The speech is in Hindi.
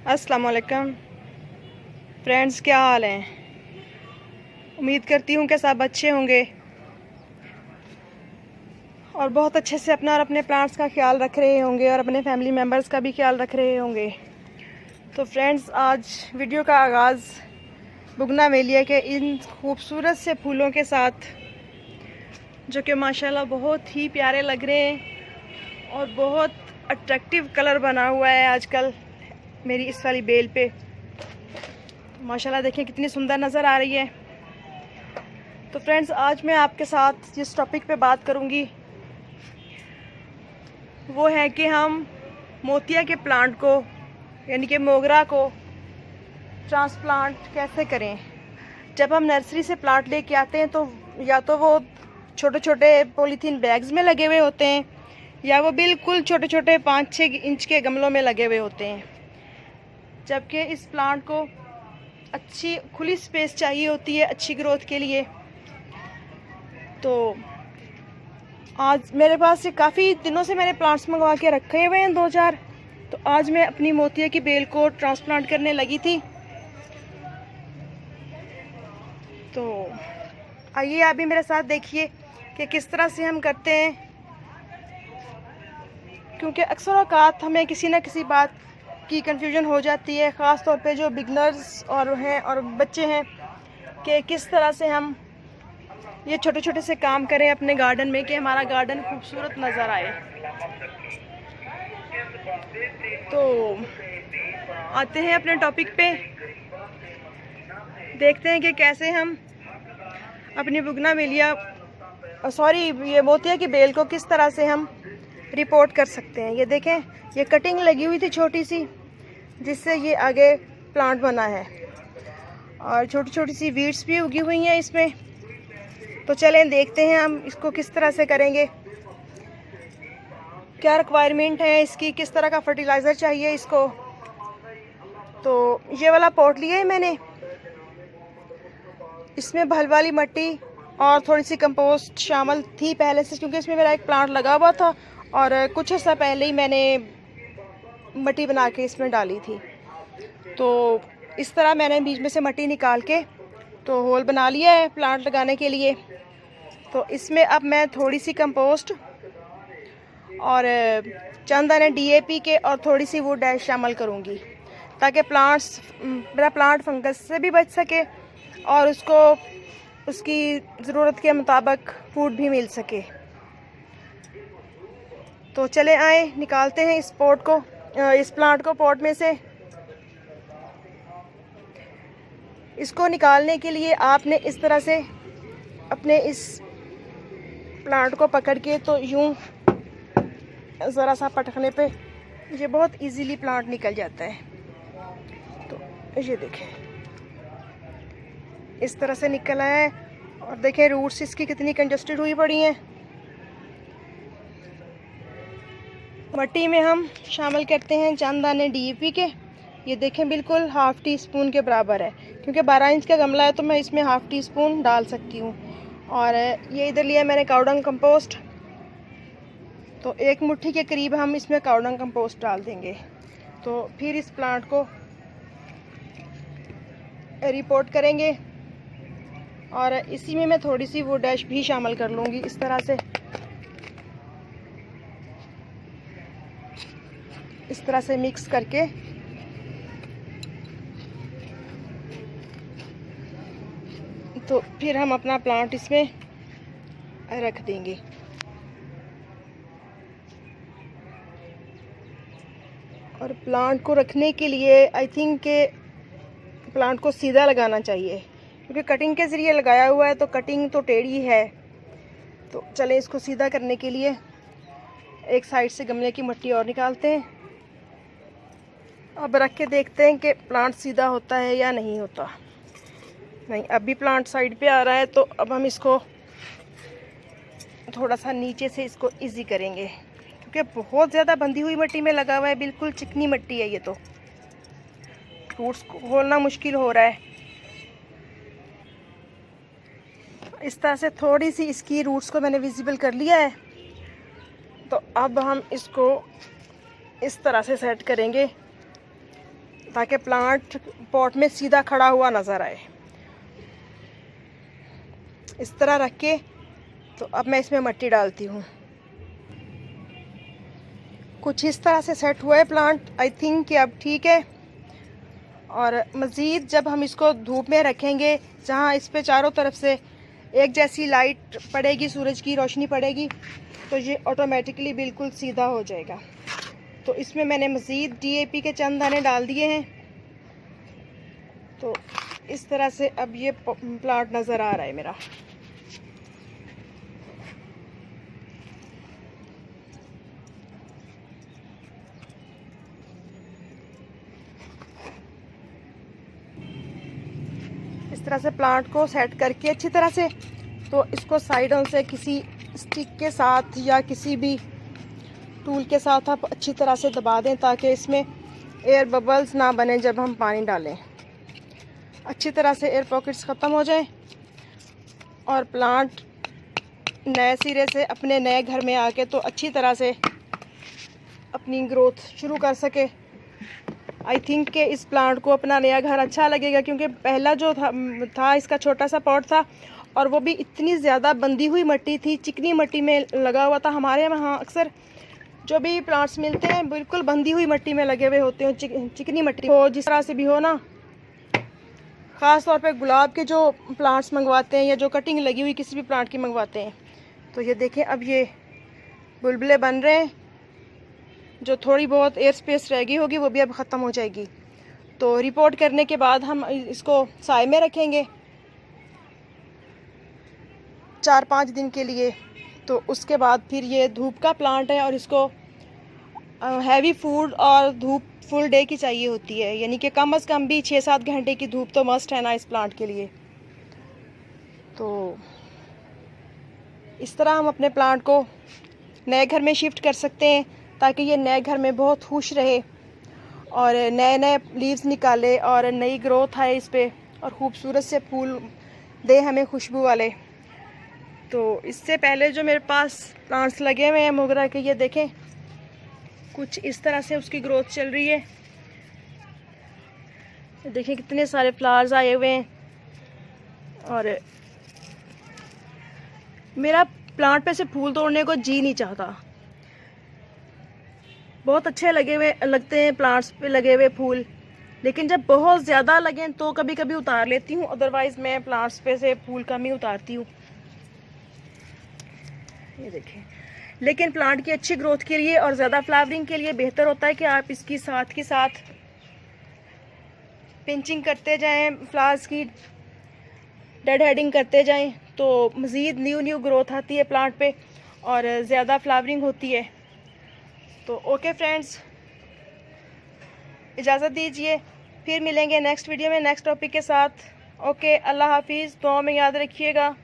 अस्सलाम वालेकुम फ्रेंड्स, क्या हाल हैं। उम्मीद करती हूँ कि सब अच्छे होंगे और बहुत अच्छे से अपना और अपने प्लांट्स का ख्याल रख रहे होंगे और अपने फैमिली मेम्बर्स का भी ख्याल रख रहे होंगे। तो फ्रेंड्स, आज वीडियो का आगाज़ बोगनवेलिया के इन खूबसूरत से फूलों के साथ, जो कि माशाल्लाह बहुत ही प्यारे लग रहे हैं और बहुत अट्रैक्टिव कलर बना हुआ है आजकल मेरी इस वाली बेल पे। माशाल्लाह देखिए कितनी सुंदर नज़र आ रही है। तो फ्रेंड्स, आज मैं आपके साथ जिस टॉपिक पे बात करूँगी वो है कि हम मोतिया के प्लांट को यानी कि मोगरा को ट्रांसप्लांट कैसे करें। जब हम नर्सरी से प्लांट लेके आते हैं तो या तो वो छोटे छोटे पॉलीथीन बैग्स में लगे हुए होते हैं या वो बिल्कुल छोटे छोटे 5-6 इंच के गमलों में लगे हुए होते हैं, जबकि इस प्लांट को अच्छी खुली स्पेस चाहिए होती है अच्छी ग्रोथ के लिए। तो आज मेरे पास से काफ़ी दिनों से मैंने प्लांट्स मंगवा के रखे हुए हैं 2-4। तो आज मैं अपनी मोतिया की बेल को ट्रांसप्लांट करने लगी थी। तो आइए आप भी मेरे साथ देखिए कि किस तरह से हम करते हैं, क्योंकि अक्सर औक़ात हमें किसी न किसी बात की कंफ्यूजन हो जाती है, ख़ास तौर पे जो बिगनर्स और हैं और बच्चे हैं, कि किस तरह से हम ये छोटे छोटे से काम करें अपने गार्डन में कि हमारा गार्डन खूबसूरत नज़र आए। तो आते हैं अपने टॉपिक पे, देखते हैं कि कैसे हम अपनी बोगनवेलिया ये मोतिया की बेल को किस तरह से हम रिपोर्ट कर सकते हैं। ये देखें, ये कटिंग लगी हुई थी छोटी सी, जिससे ये आगे प्लांट बना है और छोटी छोटी सी वीड्स भी उगी हुई हैं इसमें। तो चलें देखते हैं हम इसको किस तरह से करेंगे, क्या रिक्वायरमेंट है इसकी, किस तरह का फर्टिलाइज़र चाहिए इसको। तो ये वाला पॉट लिया है मैंने, इसमें भल वाली मिट्टी और थोड़ी सी कंपोस्ट शामिल थी पहले से, क्योंकि इसमें मेरा एक प्लांट लगा हुआ था और कुछ अर्सा पहले ही मैंने मिट्टी बना के इसमें डाली थी। तो इस तरह मैंने बीच में से मिट्टी निकाल के तो होल बना लिया है प्लांट लगाने के लिए। तो इसमें अब मैं थोड़ी सी कंपोस्ट और चंद दाने DAP के और थोड़ी सी वुड डैश शामिल करूँगी, ताकि मेरा प्लांट फंगस से भी बच सके और उसको उसकी ज़रूरत के मुताबिक फूड भी मिल सके। तो चले आए निकालते हैं इस प्लांट को पॉट में से। इसको निकालने के लिए आपने इस तरह से अपने इस प्लांट को पकड़ के तो यूं ज़रा सा पटकने पे ये बहुत इजीली प्लांट निकल जाता है। तो ये देखें इस तरह से निकल आया है और देखें रूट्स इसकी कितनी कंजस्टेड हुई पड़ी हैं। मिट्टी में हम शामिल करते हैं चंद दाने DAP के। ये देखें बिल्कुल ½ टीस्पून के बराबर है, क्योंकि 12 इंच का गमला है तो मैं इसमें ½ टीस्पून डाल सकती हूँ। और ये इधर लिया मैंने काऊ डंग कंपोस्ट, तो 1 मुट्ठी के करीब हम इसमें काऊ डंग कंपोस्ट डाल देंगे। तो फिर इस प्लांट को रिपोर्ट करेंगे और इसी में मैं थोड़ी सी वुड डैश भी शामिल कर लूँगी इस तरह से। इस तरह से मिक्स करके तो फिर हम अपना प्लांट इसमें रख देंगे। और प्लांट को रखने के लिए आई थिंक के प्लांट को सीधा लगाना चाहिए, क्योंकि कटिंग के ज़रिए लगाया हुआ है तो कटिंग तो टेढ़ी है। तो चलें इसको सीधा करने के लिए एक साइड से गमले की मिट्टी और निकालते हैं। अब रख के देखते हैं कि प्लांट सीधा होता है या नहीं होता। नहीं, अभी प्लांट साइड पे आ रहा है, तो अब हम इसको थोड़ा सा नीचे से इसको इजी करेंगे, क्योंकि बहुत ज़्यादा बंधी हुई मिट्टी में लगा हुआ है, बिल्कुल चिकनी मिट्टी है ये। तो रूट्स को खोलना मुश्किल हो रहा है। इस तरह से थोड़ी सी इसकी रूट्स को मैंने विजिबल कर लिया है। तो अब हम इसको इस तरह से सेट करेंगे ताकि प्लांट पॉट में सीधा खड़ा हुआ नज़र आए। इस तरह रख के तो अब मैं इसमें मिट्टी डालती हूँ। कुछ इस तरह से सेट हुआ है प्लांट। आई थिंक कि अब ठीक है। और मज़ीद जब हम इसको धूप में रखेंगे, जहाँ इस पे चारों तरफ से एक जैसी लाइट पड़ेगी, सूरज की रोशनी पड़ेगी, तो ये ऑटोमेटिकली बिल्कुल सीधा हो जाएगा। तो इसमें मैंने मज़ीद DAP के चंद दाने डाल दिए हैं। तो इस तरह से अब ये प्लांट नज़र आ रहा है मेरा। इस तरह से प्लांट को सेट करके अच्छी तरह से, तो इसको साइडों से किसी स्टिक के साथ या किसी भी टूल के साथ आप अच्छी तरह से दबा दें, ताकि इसमें एयर बबल्स ना बने जब हम पानी डालें। अच्छी तरह से एयर पॉकेट्स ख़त्म हो जाएं और प्लांट नए सिरे से अपने नए घर में आके तो अच्छी तरह से अपनी ग्रोथ शुरू कर सके। आई थिंक कि इस प्लांट को अपना नया घर अच्छा लगेगा, क्योंकि पहला जो था इसका छोटा सा पॉट था, और वो भी इतनी ज़्यादा बंधी हुई मिट्टी थी, चिकनी मिट्टी में लगा हुआ था। हमारे यहाँ अक्सर जो भी प्लांट्स मिलते हैं बिल्कुल बंधी हुई मिट्टी में लगे हुए होते हैं, चिकनी मिट्टी हो, जिस तरह से भी हो ना। ख़ास तौर पे गुलाब के जो प्लांट्स मंगवाते हैं या जो कटिंग लगी हुई किसी भी प्लांट की मंगवाते हैं, तो ये देखें अब ये बुलबुले बन रहे हैं। जो थोड़ी बहुत एयर स्पेस रह गई होगी वो भी अब ख़त्म हो जाएगी। तो रिपोर्ट करने के बाद हम इसको साए में रखेंगे 4-5 दिन के लिए। तो उसके बाद फिर ये धूप का प्लांट है और इसको हैवी फूड और धूप फुल डे की चाहिए होती है, यानी कि कम से कम भी 6-7 घंटे की धूप तो मस्ट है ना इस प्लांट के लिए। तो इस तरह हम अपने प्लांट को नए घर में शिफ्ट कर सकते हैं, ताकि ये नए घर में बहुत खुश रहे और नए नए लीव्स निकाले और नई ग्रोथ आए इस पे, और ख़ूबसूरत से फूल दे हमें खुशबू वाले। तो इससे पहले जो मेरे पास प्लांट्स लगे हुए हैं मोगरा के, ये देखें कुछ इस तरह से उसकी ग्रोथ चल रही है। देखें कितने सारे फ्लावर्स आए हुए हैं। और मेरा प्लांट पे से फूल तोड़ने को जी नहीं चाहता। बहुत अच्छे लगते हैं प्लांट्स पे लगे हुए फूल, लेकिन जब बहुत ज़्यादा लगें तो कभी कभी उतार लेती हूँ, अदरवाइज़ मैं प्लांट्स पे से फूल कम ही उतारती हूँ। ये देखें, लेकिन प्लांट की अच्छी ग्रोथ के लिए और ज़्यादा फ्लावरिंग के लिए बेहतर होता है कि आप इसकी साथ के साथ पिंचिंग करते जाएं, फ्लावर्स की डेड हेडिंग करते जाएं, तो मज़ीद न्यू ग्रोथ आती है प्लांट पे और ज़्यादा फ्लावरिंग होती है। तो ओके फ्रेंड्स, इजाज़त दीजिए, फिर मिलेंगे नेक्स्ट वीडियो में नेक्स्ट टॉपिक के साथ। ओके, अल्लाह हाफिज़, दुआ में याद रखिएगा।